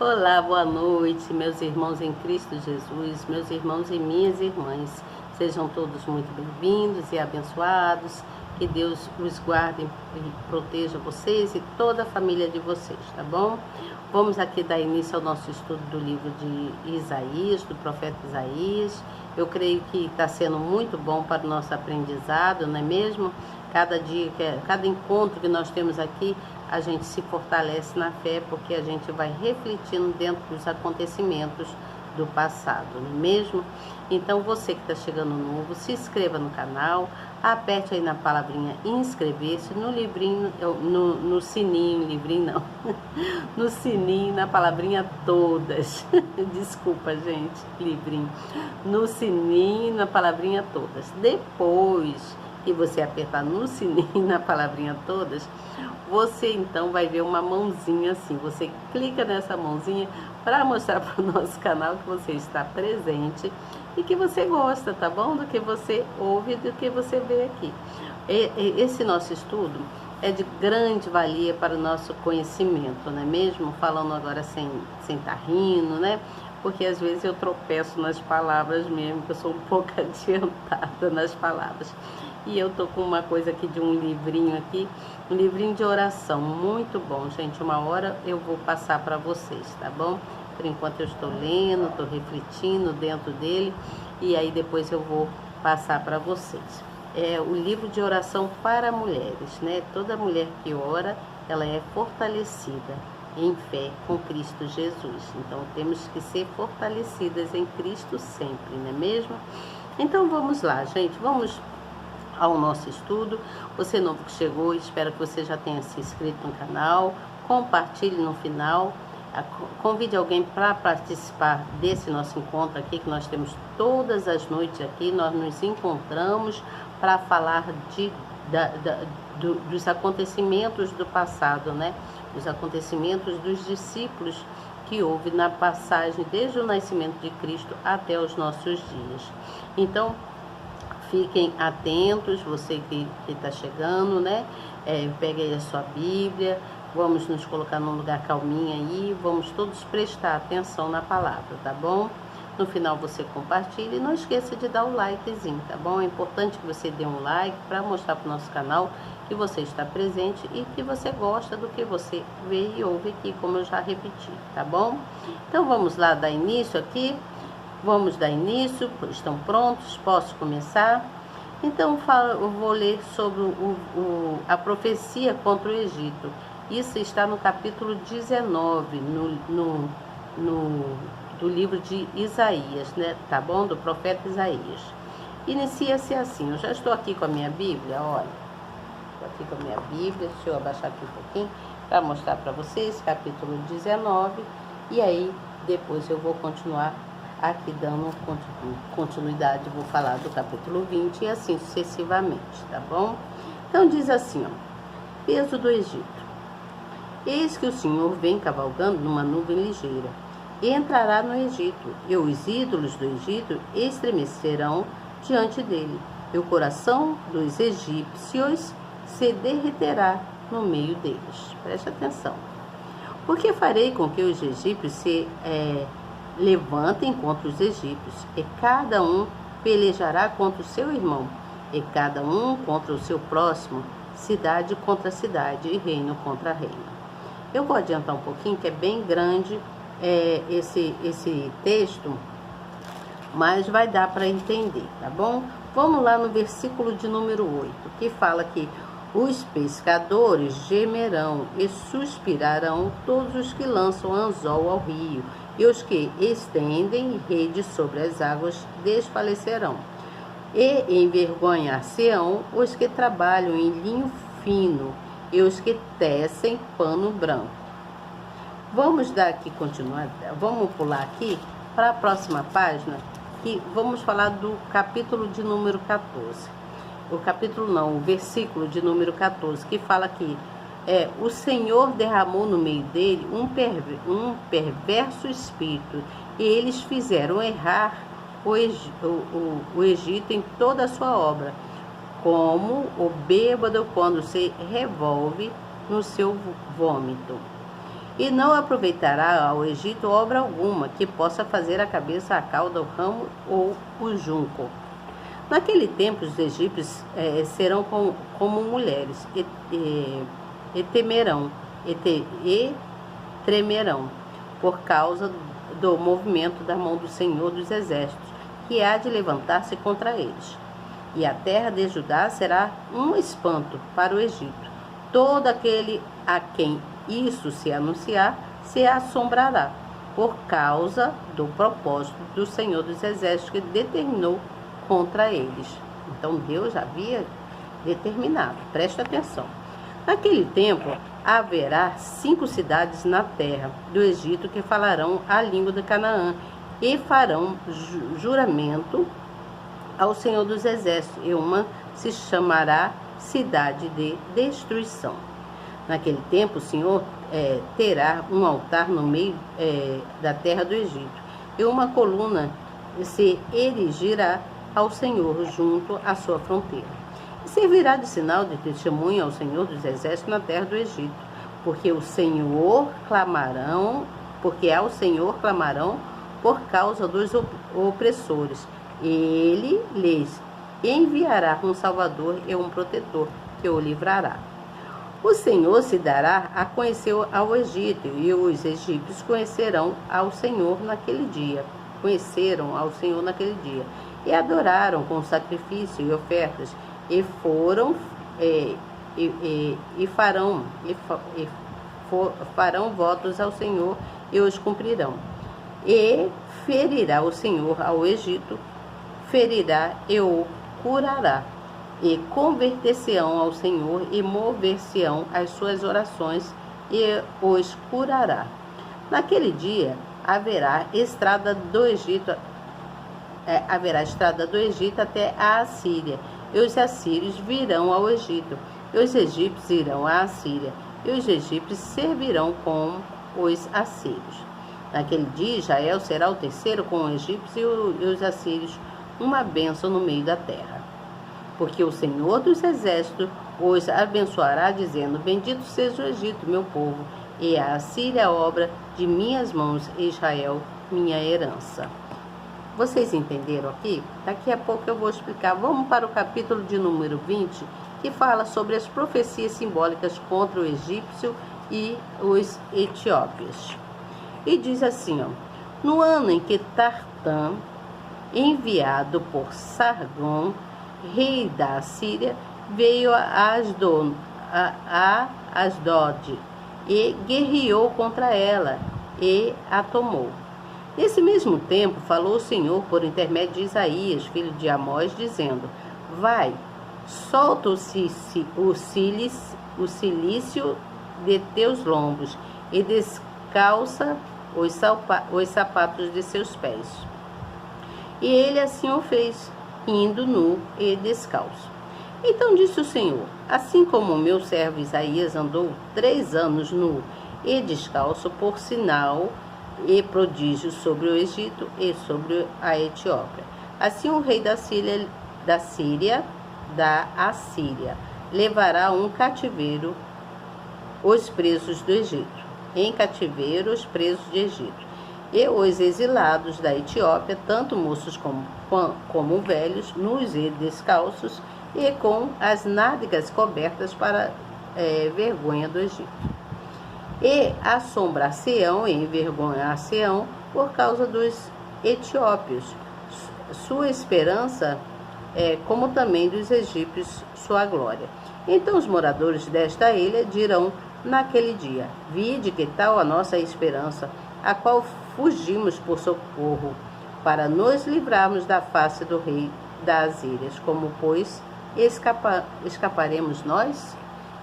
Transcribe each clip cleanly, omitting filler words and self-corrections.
Olá, boa noite, meus irmãos em Cristo Jesus, meus irmãos e minhas irmãs. Sejam todos muito bem-vindos e abençoados. Que Deus os guarde e proteja vocês e toda a família de vocês, tá bom? Vamos aqui dar início ao nosso estudo do livro de Isaías, do profeta Isaías. Eu creio que está sendo muito bom para o nosso aprendizado, não é mesmo? Cada dia, cada encontro que nós temos aqui, a gente se fortalece na fé, porque a gente vai refletindo dentro dos acontecimentos do passado, não é mesmo? Então, você que está chegando novo, se inscreva no canal, aperte aí na palavrinha inscrever-se, no livrinho, no sininho, livrinho não, no sininho, na palavrinha todas, desculpa gente, livrinho, no sininho, na palavrinha todas. Depois que você apertar no sininho, na palavrinha todas, você então vai ver uma mãozinha assim, você clica nessa mãozinha para mostrar para o nosso canal que você está presente e que você gosta, tá bom? Do que você ouve, do que você vê aqui. Esse nosso estudo é de grande valia para o nosso conhecimento, não é mesmo? Falando agora sem estar rindo, né? Porque às vezes eu tropeço nas palavras mesmo, que eu sou um pouco adiantada nas palavras. E eu tô com uma coisa aqui de um livrinho aqui, um livrinho de oração, muito bom, gente. Uma hora eu vou passar para vocês, tá bom? Por enquanto eu estou lendo, estou refletindo dentro dele, e aí depois eu vou passar para vocês. É o livro de oração para mulheres, né? Toda mulher que ora, ela é fortalecida em fé com Cristo Jesus. Então temos que ser fortalecidas em Cristo sempre, não é mesmo? Então vamos lá, gente, vamos ao nosso estudo. Você novo que chegou, espero que você já tenha se inscrito no canal, compartilhe no final, convide alguém para participar desse nosso encontro aqui, que nós temos todas as noites aqui, nós nos encontramos para falar dos acontecimentos do passado, né? Os acontecimentos dos discípulos que houve na passagem desde o nascimento de Cristo até os nossos dias. Então, fiquem atentos, você que está chegando, né? Pegue aí a sua Bíblia, vamos nos colocar num lugar calminho aí, vamos todos prestar atenção na palavra, tá bom? No final você compartilha e não esqueça de dar o likezinho, tá bom? É importante que você dê um like para mostrar para o nosso canal que você está presente e que você gosta do que você vê e ouve aqui, como eu já repeti, tá bom? Então vamos lá dar início aqui. Vamos dar início, estão prontos? Posso começar? Então eu vou ler sobre a profecia contra o Egito. Isso está no capítulo 19, do livro de Isaías, né? Tá bom? Do profeta Isaías. Inicia-se assim, eu já estou aqui com a minha Bíblia, olha. Estou aqui com a minha Bíblia, deixa eu abaixar aqui um pouquinho para mostrar para vocês, capítulo 19, e aí depois eu vou continuar aqui dando continuidade, vou falar do capítulo 20 e assim sucessivamente, tá bom? Então diz assim, ó, peso do Egito. Eis que o Senhor vem cavalgando numa nuvem ligeira, e entrará no Egito, e os ídolos do Egito estremecerão diante dele, e o coração dos egípcios se derreterá no meio deles. Preste atenção. Porque farei com que os egípcios se levantem contra os egípcios, e cada um pelejará contra o seu irmão, e cada um contra o seu próximo, cidade contra cidade, e reino contra reino. Eu vou adiantar um pouquinho, que é bem grande esse texto, mas vai dar para entender, tá bom? Vamos lá no versículo de número 8, que fala que os pescadores gemerão e suspirarão todos os que lançam anzol ao rio, e os que estendem rede sobre as águas desfalecerão. E envergonhar-se-ão os que trabalham em linho fino, e os que tecem pano branco. Vamos dar aqui continuar, vamos pular aqui para a próxima página, que vamos falar do capítulo de número 14. O capítulo não, o versículo de número 14, que fala que o Senhor derramou no meio dele um perverso espírito, e eles fizeram errar o Egito em toda a sua obra, como o bêbado quando se revolve no seu vômito. e não aproveitará ao Egito obra alguma que possa fazer a cabeça, a cauda, o ramo ou o junco. Naquele tempo os egípcios serão como mulheres e tremerão por causa do movimento da mão do Senhor dos Exércitos, que há de levantar-se contra eles. E a terra de Judá será um espanto para o Egito. Todo aquele a quem isso se anunciar se assombrará, por causa do propósito do Senhor dos Exércitos que determinou contra eles. Então Deus havia determinado, presta atenção. Naquele tempo haverá 5 cidades na terra do Egito que falarão a língua de Canaã e farão juramento ao Senhor dos Exércitos, e uma se chamará cidade de destruição. Naquele tempo o Senhor terá um altar no meio da terra do Egito, e uma coluna se erigirá ao Senhor junto à sua fronteira. E servirá de sinal de testemunho ao Senhor dos Exércitos na terra do Egito, porque ao Senhor clamarão por causa dos opressores. Ele lhes enviará um salvador e um protetor que o livrará. O Senhor se dará a conhecer ao Egito, e os egípcios conhecerão ao Senhor naquele dia. E adoraram com sacrifício e ofertas, e farão votos ao Senhor e os cumprirão. E ferirá o Senhor ao Egito, ferirá e o curará, e converter-se-ão ao Senhor e mover-se-ão às suas orações, e os curará. Naquele dia haverá estrada do Egito até a Assíria, e os assírios virão ao Egito, e os egípcios irão à Assíria, e os egípcios servirão com os assírios. Naquele dia Israel será o terceiro com os egípcios e os assírios, uma bênção no meio da terra. Porque o Senhor dos Exércitos os abençoará, dizendo: bendito seja o Egito, meu povo, e a Assíria, obra de minhas mãos, e Israel, minha herança. Vocês entenderam aqui? Daqui a pouco eu vou explicar. Vamos para o capítulo de número 20, que fala sobre as profecias simbólicas contra o egípcio e os etíopes. E diz assim, ó: no ano em que Tartã, enviado por Sargão, rei da Assíria, veio a Asdod e guerreou contra ela e a tomou. Nesse mesmo tempo falou o Senhor por intermédio de Isaías, filho de Amós, dizendo: vai, solta o cilício de teus lombos e descalça os sapatos de seus pés. E ele assim o fez, indo nu e descalço. Então disse o Senhor: assim como o meu servo Isaías andou 3 anos nu e descalço, por sinal e prodígio sobre o Egito e sobre a Etiópia, assim o rei da Síria levará um cativeiro os presos do Egito, em cativeiro os presos de Egito, e os exilados da Etiópia, tanto moços como velhos, nus e descalços, e com as nádegas cobertas para vergonha do Egito. E assombrar-se-ão e envergonhar-se-ão por causa dos etíopes, sua esperança, como também dos egípcios, sua glória. Então os moradores desta ilha dirão naquele dia: vide que tal a nossa esperança, a qual fugimos por socorro, para nos livrarmos da face do rei das ilhas. Como, pois, escaparemos nós?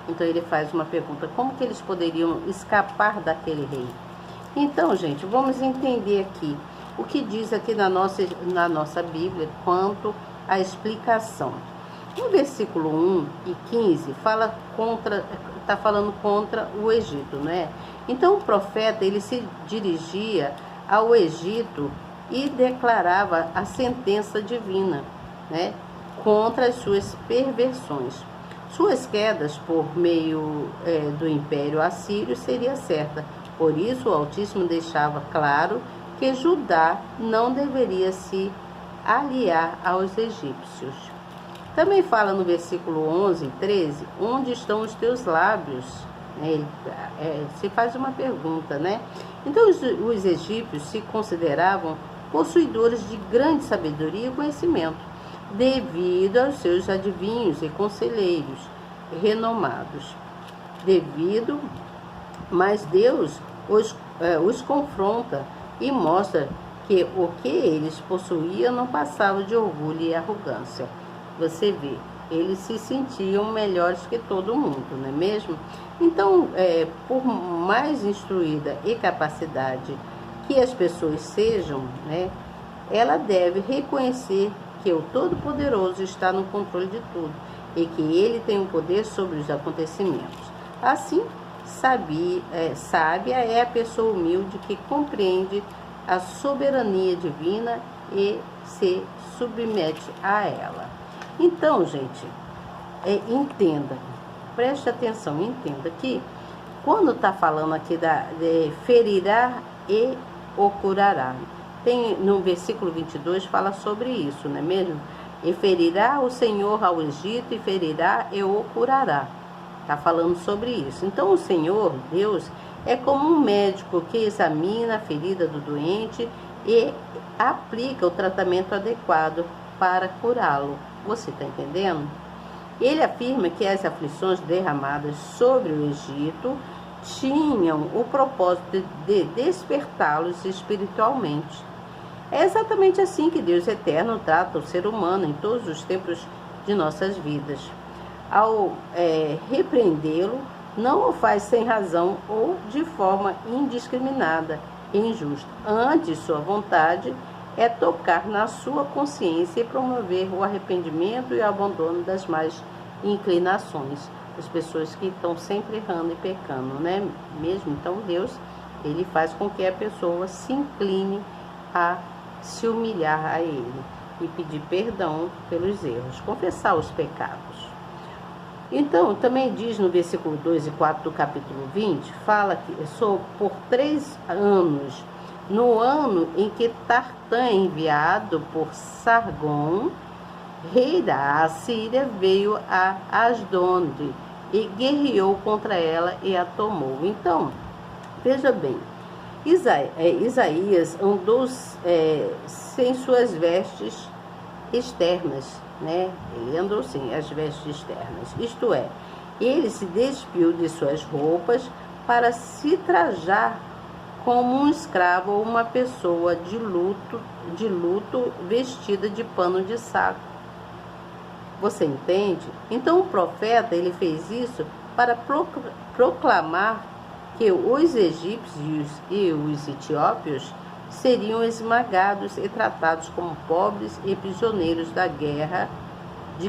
Então ele faz uma pergunta: como que eles poderiam escapar daquele rei? Então, gente, vamos entender aqui o que diz aqui na nossa Bíblia quanto à explicação. No versículo 1 e 15 está falando contra o Egito, né? Então o profeta, ele se dirigia ao Egito e declarava a sentença divina, né, contra as suas perversões. Suas quedas por meio do Império Assírio seria certa, Por isso, o Altíssimo deixava claro que Judá não deveria se aliar aos egípcios. Também fala no versículo 11 e 13, onde estão os teus lábios? Se faz uma pergunta, né? Então, os egípcios se consideravam possuidores de grande sabedoria e conhecimento, devido aos seus adivinhos e conselheiros renomados. Mas Deus os confronta e mostra que o que eles possuíam não passava de orgulho e arrogância. Você vê, eles se sentiam melhores que todo mundo, não é mesmo? Então, por mais instruída e capacidade que as pessoas sejam, né, ela deve reconhecer que o Todo-Poderoso está no controle de tudo e que ele tem o poder sobre os acontecimentos. Assim, sábia é a pessoa humilde que compreende a soberania divina e se submete a ela. Então, gente, entenda, preste atenção, entenda que quando está falando aqui ferirá e o curará, tem no versículo 22 fala sobre isso, não é mesmo? E ferirá o Senhor ao Egito, e ferirá e o curará. Está falando sobre isso. Então, o Senhor, Deus, é como um médico que examina a ferida do doente e aplica o tratamento adequado para curá-lo. Você está entendendo? Ele afirma que as aflições derramadas sobre o Egito tinham o propósito de despertá-los espiritualmente. É exatamente assim que Deus eterno trata o ser humano em todos os tempos de nossas vidas. Ao repreendê-lo, não o faz sem razão ou de forma indiscriminada e injusta. Antes, sua vontade é tocar na sua consciência e promover o arrependimento e o abandono das más inclinações. As pessoas que estão sempre errando e pecando, né? Mesmo então, Deus, ele faz com que a pessoa se incline a se humilhar a ele e pedir perdão pelos erros, confessar os pecados. Então, também diz no versículo 2 e 4 do capítulo 20, fala que por 3 anos, no ano em que Tartã, enviado por Sargon, rei da Assíria, veio a Asdod e guerreou contra ela e a tomou. Então, veja bem, Isaías andou sem suas vestes externas, né? Ele andou sem as vestes externas, isto é, ele se despiu de suas roupas para se trajar como um escravo ou uma pessoa de luto vestida de pano de saco. Você entende? Então o profeta, ele fez isso para proclamar que os egípcios e os etíopes seriam esmagados e tratados como pobres e prisioneiros de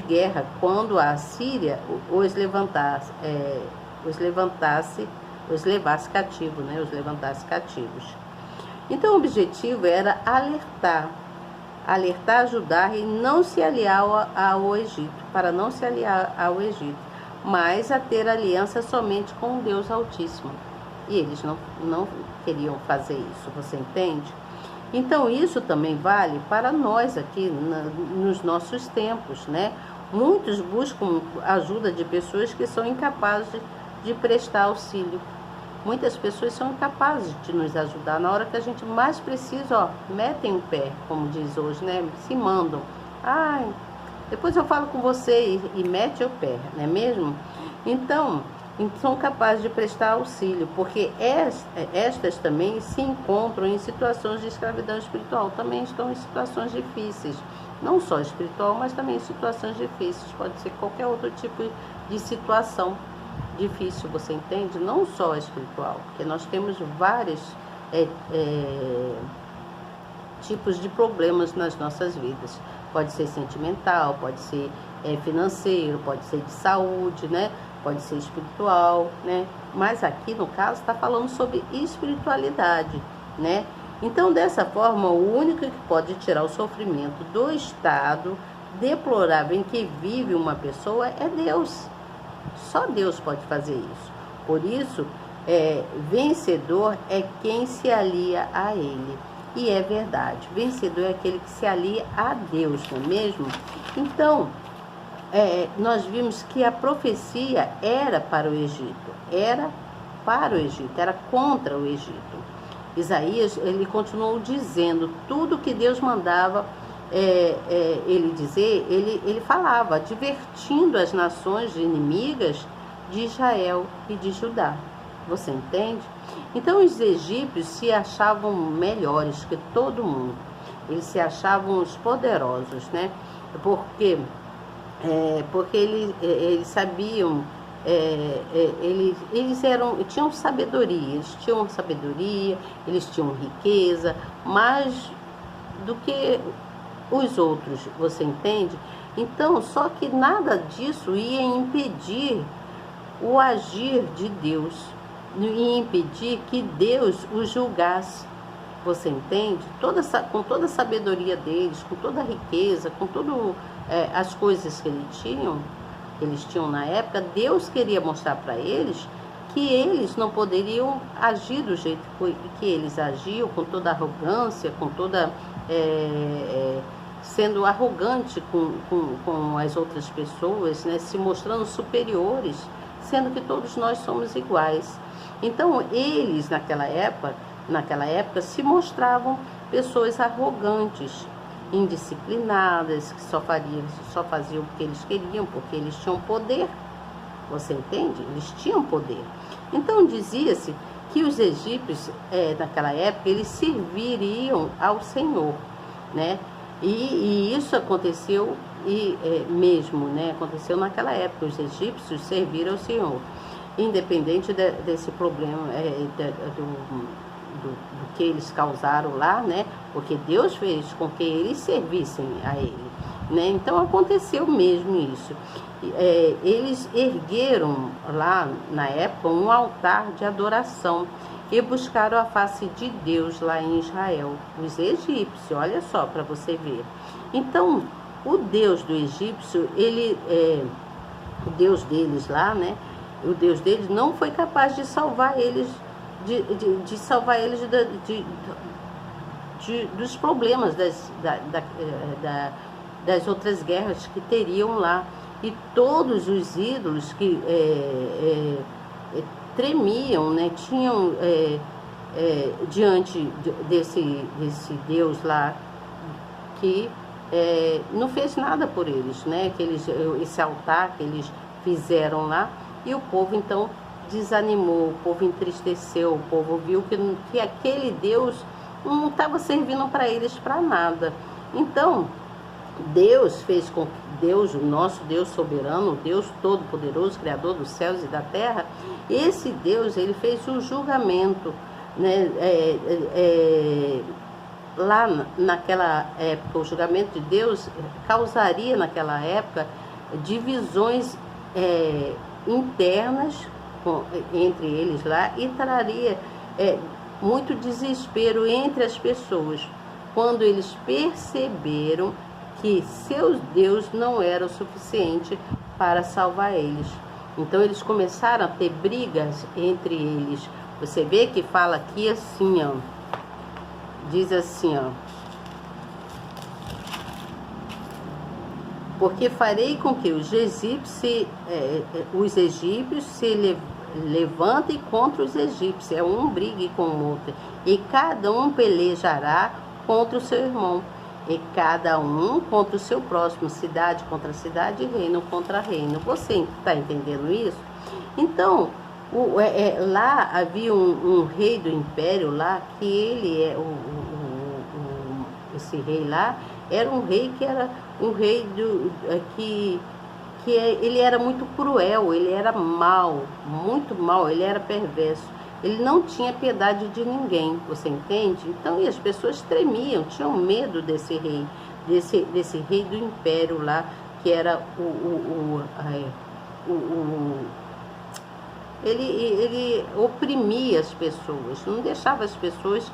guerra quando a Assíria os levasse cativos, né? Os levantasse cativos. Então o objetivo era alertar Judá e não se aliar ao Egito, para não se aliar ao Egito, mas a ter aliança somente com o Deus Altíssimo. E eles não queriam fazer isso, você entende? Então isso também vale para nós aqui nos nossos tempos, né? Muitos buscam ajuda de pessoas que são incapazes de prestar auxílio. Muitas pessoas são incapazes de nos ajudar. Na hora que a gente mais precisa, metem o pé, como diz hoje, né? Se mandam. Depois eu falo com você e mete o pé, não é mesmo? Então, são capazes de prestar auxílio, porque estas também se encontram em situações de escravidão espiritual, também estão em situações difíceis, não só espiritual, mas também em situações difíceis, pode ser qualquer outro tipo de situação difícil, você entende? Não só espiritual, porque nós temos vários tipos de problemas nas nossas vidas, pode ser sentimental, pode ser financeiro, pode ser de saúde, né? Pode ser espiritual, né? Mas aqui no caso está falando sobre espiritualidade, né? Então, dessa forma, o único que pode tirar o sofrimento do estado deplorável em que vive uma pessoa é Deus. Só Deus pode fazer isso. Por isso vencedor é quem se alia a ele. E é verdade, vencedor é aquele que se alia a Deus, não é mesmo? Então, nós vimos que a profecia era para o Egito, era contra o Egito. Isaías, ele continuou dizendo tudo que Deus mandava ele dizer, ele falava, advertindo as nações inimigas de Israel e de Judá. Você entende? Então os egípcios se achavam melhores que todo mundo. Eles se achavam os poderosos, né? Porque eles sabiam, tinham sabedoria, eles tinham riqueza, mais do que os outros, você entende? Então, só que nada disso ia impedir o agir de Deus, ia impedir que Deus os julgasse, você entende? Com toda a sabedoria deles, com toda a riqueza, com todas as coisas que eles tinham na época, Deus queria mostrar para eles que eles não poderiam agir do jeito que eles agiam, com toda arrogância, com toda sendo arrogante com as outras pessoas, né? Se mostrando superiores, sendo que todos nós somos iguais. Então eles naquela época se mostravam pessoas arrogantes, indisciplinadas, que só faziam o que eles queriam, porque eles tinham poder. Você entende? Eles tinham poder. Então dizia-se que os egípcios naquela época eles serviriam ao Senhor, né? E isso aconteceu mesmo, né? Aconteceu naquela época. Os egípcios serviram ao Senhor, independente desse problema do que eles causaram lá, né? Porque Deus fez com que eles servissem a Ele, né? Então aconteceu mesmo isso. Eles ergueram lá na época um altar de adoração e buscaram a face de Deus lá em Israel, os egípcios, olha só para você ver. Então, o Deus do egípcio, o Deus deles lá, né? O Deus deles não foi capaz de salvar eles, de salvar eles dos problemas das outras guerras que teriam lá. E todos os ídolos que tremiam, né? Tinham diante desse Deus lá que não fez nada por eles, né? Esse altar que eles fizeram lá, e o povo então desanimou, o povo entristeceu, o povo viu que aquele Deus não estava servindo para eles para nada. Então Deus fez com que Deus, o nosso Deus soberano, o Deus todo-poderoso, Criador dos céus e da terra, esse Deus, ele fez um julgamento, né? Lá naquela época, o julgamento de Deus causaria naquela época divisões internas entre eles lá, e traria muito desespero entre as pessoas, quando eles perceberam que seu Deus não era o suficiente para salvar eles. Então eles começaram a ter brigas entre eles. Você vê que fala aqui assim, ó, diz assim, ó: porque farei com que os egípcios se levantem contra os egípcios, um brigue com o outro, e cada um pelejará contra o seu irmão, e cada um contra o seu próximo, cidade contra cidade, reino contra reino. Você está entendendo isso? Então, lá havia um rei do império lá, que ele esse rei lá era um rei que era um rei ele era muito cruel, ele era mau, muito mau, ele era perverso. Ele não tinha piedade de ninguém, você entende? Então, e as pessoas tremiam, tinham medo desse rei, desse rei do império lá, que era ele oprimia as pessoas, não deixava as pessoas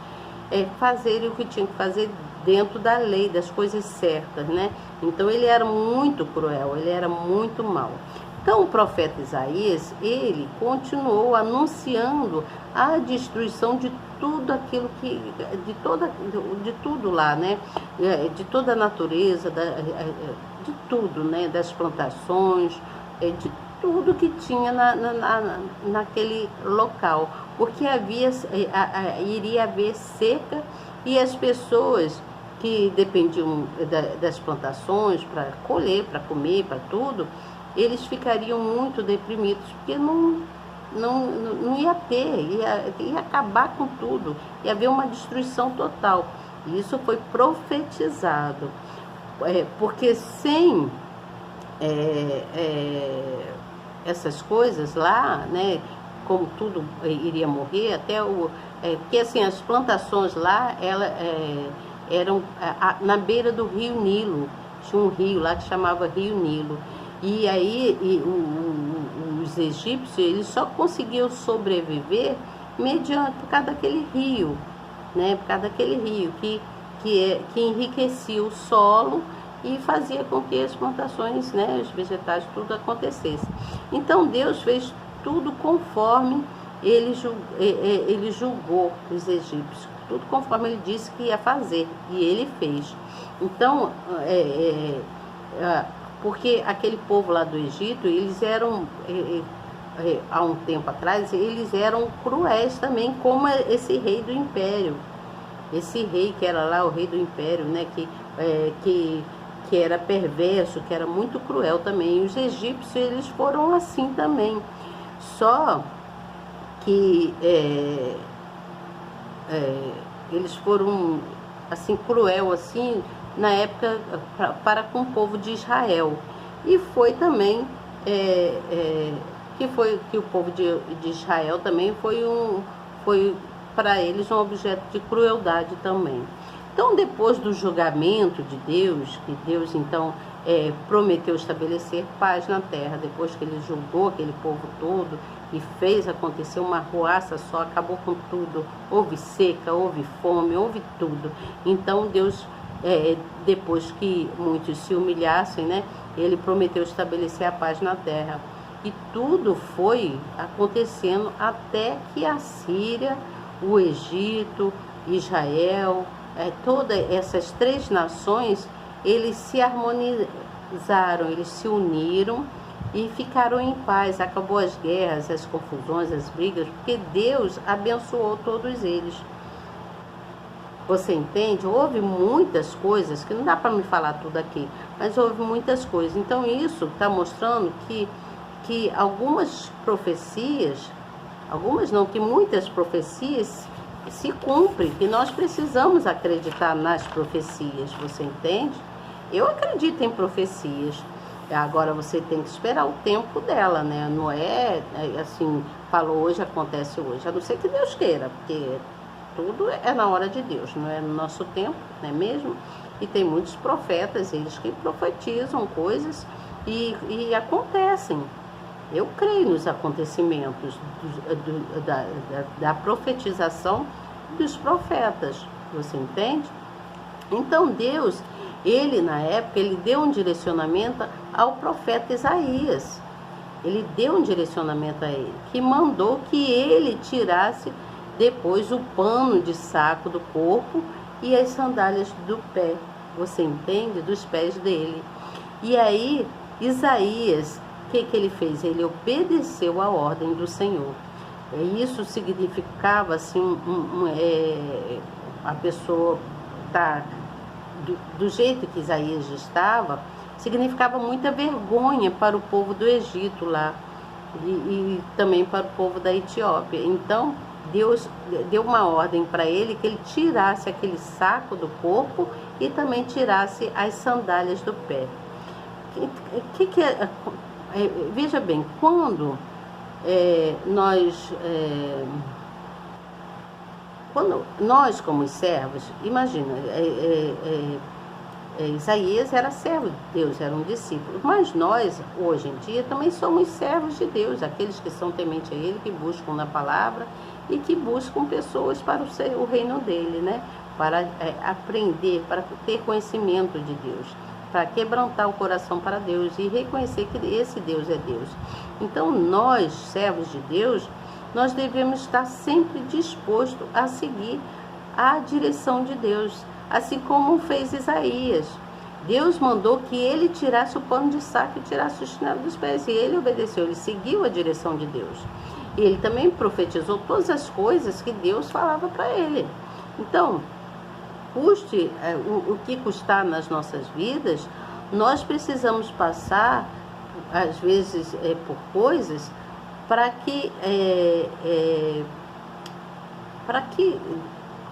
fazerem o que tinham que fazer dentro da lei, das coisas certas, né? Então ele era muito cruel, ele era muito mau. Então o profeta Isaías, ele continuou anunciando a destruição de tudo aquilo que, de tudo lá, né? De toda a natureza, de tudo, né? Das plantações, de tudo que tinha naquele local, porque iria haver seca e as pessoas que dependiam das plantações para colher, para comer, para tudo, eles ficariam muito deprimidos, porque não ia ter, ia acabar com tudo, ia haver uma destruição total. E isso foi profetizado, porque sem essas coisas lá, né, como tudo iria morrer, porque assim, as plantações lá, eram na beira do rio Nilo, tinha um rio lá que chamava Rio Nilo, e aí os egípcios, eles só conseguiam sobreviver por causa daquele rio, né, por causa daquele rio que enriquecia o solo e fazia com que as plantações, né, os vegetais, tudo acontecesse. Então Deus fez tudo conforme ele julgou os egípcios, tudo conforme ele disse que ia fazer, e ele fez. Então, porque aquele povo lá do Egito, eles eram, há um tempo atrás, eles eram cruéis também, como esse rei do império. Esse rei que era lá, o rei do império, né, que era perverso, que era muito cruel também. E os egípcios, eles foram assim também. Só que eles foram assim cruel assim na época para com o povo de Israel. E foi também que o povo de Israel também foi para eles um objeto de crueldade também. Então, depois do julgamento de Deus, que Deus então prometeu estabelecer paz na terra, depois que ele julgou aquele povo todo e fez acontecer uma arruaça só, acabou com tudo, houve seca, houve fome, houve tudo. Então Deus, depois que muitos se humilhassem, né, ele prometeu estabelecer a paz na terra. E tudo foi acontecendo até que a Síria, o Egito, Israel, todas essas três nações, eles se harmonizaram, eles se uniram e ficaram em paz. Acabou as guerras, as confusões, as brigas, porque Deus abençoou todos eles. Você entende? Houve muitas coisas, que não dá para me falar tudo aqui, mas houve muitas coisas. Então isso está mostrando que algumas profecias, que muitas profecias se cumprem, que nós precisamos acreditar nas profecias, você entende? Eu acredito em profecias, agora você tem que esperar o tempo dela, né? Não é assim, falou hoje, acontece hoje, a não ser que Deus queira, porque tudo é na hora de Deus, não é no nosso tempo, não é mesmo? E tem muitos profetas, eles que profetizam coisas e acontecem. Eu creio nos acontecimentos da profetização dos profetas, você entende? Então Deus, ele na época, ele deu um direcionamento ao profeta Isaías. Ele deu um direcionamento a ele, que mandou que ele tirasse depois o pano de saco do corpo e as sandálias do pé, você entende? Dos pés dele. E aí Isaías, o que ele fez? Ele obedeceu a ordem do Senhor. Isso significava assim, a pessoa tá do jeito que Isaías estava, significava muita vergonha para o povo do Egito lá e também para o povo da Etiópia. Então Deus deu uma ordem para ele que ele tirasse aquele saco do corpo e também tirasse as sandálias do pé. Veja bem, quando nós como servos, imagina, Isaías era servo de Deus, era um discípulo, mas nós hoje em dia também somos servos de Deus, aqueles que são tementes a Ele, que buscam na palavra e que buscam pessoas para o reino dele, né? Para aprender, para ter conhecimento de Deus. para quebrantar o coração para Deus e reconhecer que esse Deus é Deus. Então nós, servos de Deus, nós devemos estar sempre disposto a seguir a direção de Deus, assim como fez Isaías. Deus mandou que ele tirasse o pano de saco e tirasse o chinelo dos pés, e ele obedeceu, ele seguiu a direção de Deus. E ele também profetizou todas as coisas que Deus falava para ele. Então, custe o que custar nas nossas vidas, nós precisamos passar, às vezes, por coisas para que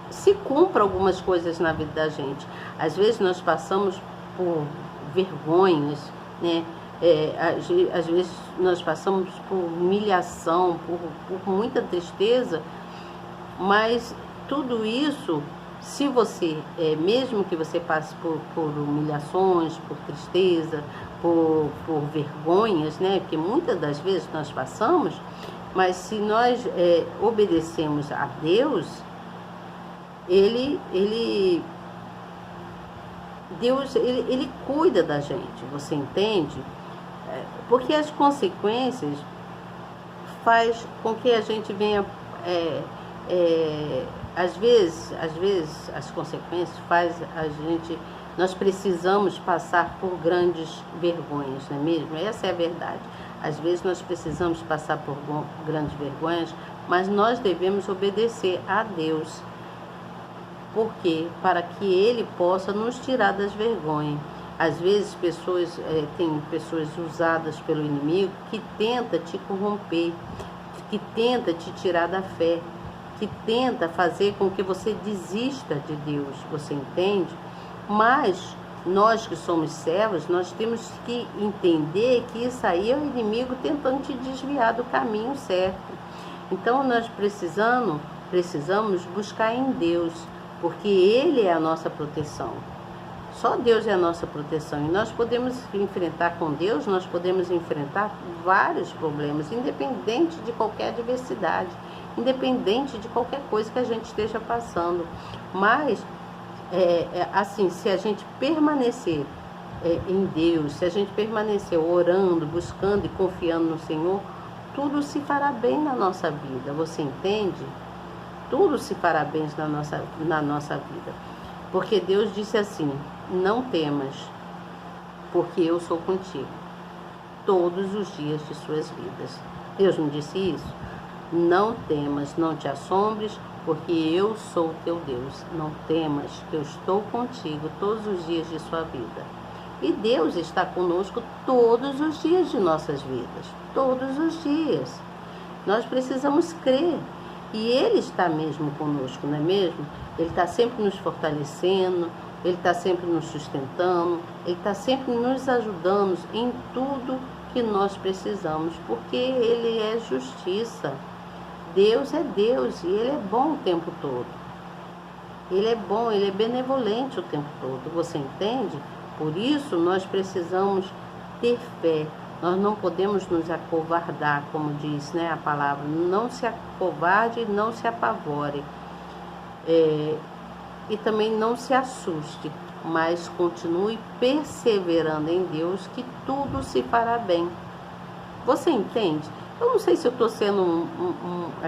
se cumpra algumas coisas na vida da gente. Às vezes nós passamos por vergonhas, né? Às vezes nós passamos por humilhação, por muita tristeza, mas tudo isso, se você, mesmo que você passe por humilhações, por tristeza, por vergonhas, né? Porque muitas das vezes nós passamos, mas se nós obedecemos a Deus, Deus cuida da gente, você entende? Porque as consequências faz com que a gente venha, às vezes as consequências faz a gente, nós precisamos passar por grandes vergonhas, não é mesmo? Essa é a verdade. Às vezes nós precisamos passar por grandes vergonhas, mas nós devemos obedecer a Deus. Por quê? Para que Ele possa nos tirar das vergonhas. Às vezes tem pessoas usadas pelo inimigo que tenta te corromper, que tenta te tirar da fé, que tenta fazer com que você desista de Deus, você entende? Mas nós que somos servos, nós temos que entender que isso aí é o inimigo tentando te desviar do caminho certo. Então nós precisamos buscar em Deus, porque Ele é a nossa proteção. Só Deus é a nossa proteção. E nós podemos enfrentar com Deus, nós podemos enfrentar vários problemas, independente de qualquer adversidade, independente de qualquer coisa que a gente esteja passando. Mas, assim, se a gente permanecer em Deus, se a gente permanecer orando, buscando e confiando no Senhor, tudo se fará bem na nossa vida. Você entende? Tudo se fará bem na nossa vida. Porque Deus disse assim: não temas, porque eu sou contigo todos os dias de suas vidas. Deus não disse isso? Não temas, não te assombres, porque eu sou teu Deus. Não temas, que eu estou contigo todos os dias de sua vida. E Deus está conosco todos os dias de nossas vidas. Todos os dias. Nós precisamos crer. E Ele está mesmo conosco, não é mesmo? Ele está sempre nos fortalecendo, Ele está sempre nos sustentando, Ele está sempre nos ajudando em tudo que nós precisamos, porque Ele é justiça. Deus é Deus e Ele é bom o tempo todo. Ele é bom, Ele é benevolente o tempo todo, você entende? Por isso nós precisamos ter fé. Nós não podemos nos acovardar, como diz, né, a palavra. Não se acovarde, não se apavore. E também não se assuste, mas continue perseverando em Deus, que tudo se fará bem. Você entende? Eu não sei se eu estou sendo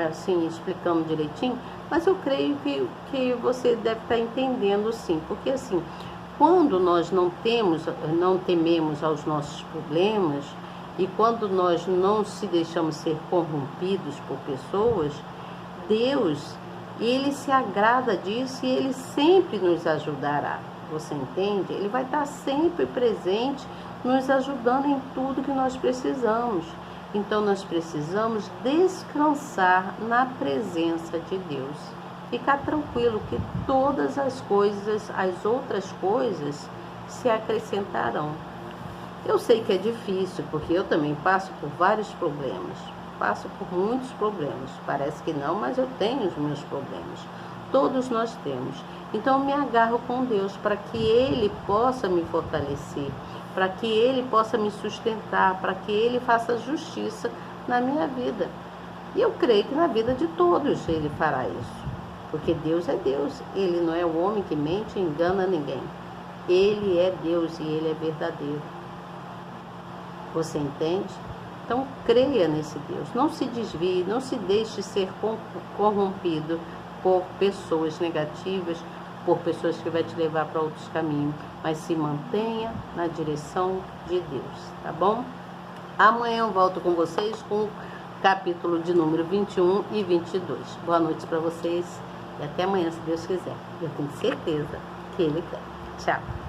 assim, explicando direitinho, mas eu creio que você deve estar entendendo sim, porque assim, quando nós não tememos aos nossos problemas, e quando nós não se deixamos ser corrompidos por pessoas, Deus, Ele se agrada disso e Ele sempre nos ajudará. Você entende? Ele vai estar sempre presente, nos ajudando em tudo que nós precisamos. Então nós precisamos descansar na presença de Deus. Ficar tranquilo que todas as coisas, as outras coisas, se acrescentarão. Eu sei que é difícil, porque eu também passo por vários problemas. Passo por muitos problemas. Parece que não, mas eu tenho os meus problemas. Todos nós temos. Então eu me agarro com Deus para que Ele possa me fortalecer, para que Ele possa me sustentar, para que Ele faça justiça na minha vida. E eu creio que na vida de todos Ele fará isso. Porque Deus é Deus, Ele não é o homem que mente e engana ninguém. Ele é Deus e Ele é verdadeiro. Você entende? Então, creia nesse Deus. Não se desvie, não se deixe ser corrompido por pessoas negativas, por pessoas que vai te levar para outros caminhos, mas se mantenha na direção de Deus, tá bom? Amanhã eu volto com vocês com o capítulo de número 21 e 22. Boa noite para vocês e até amanhã, se Deus quiser. Eu tenho certeza que Ele quer. Tchau.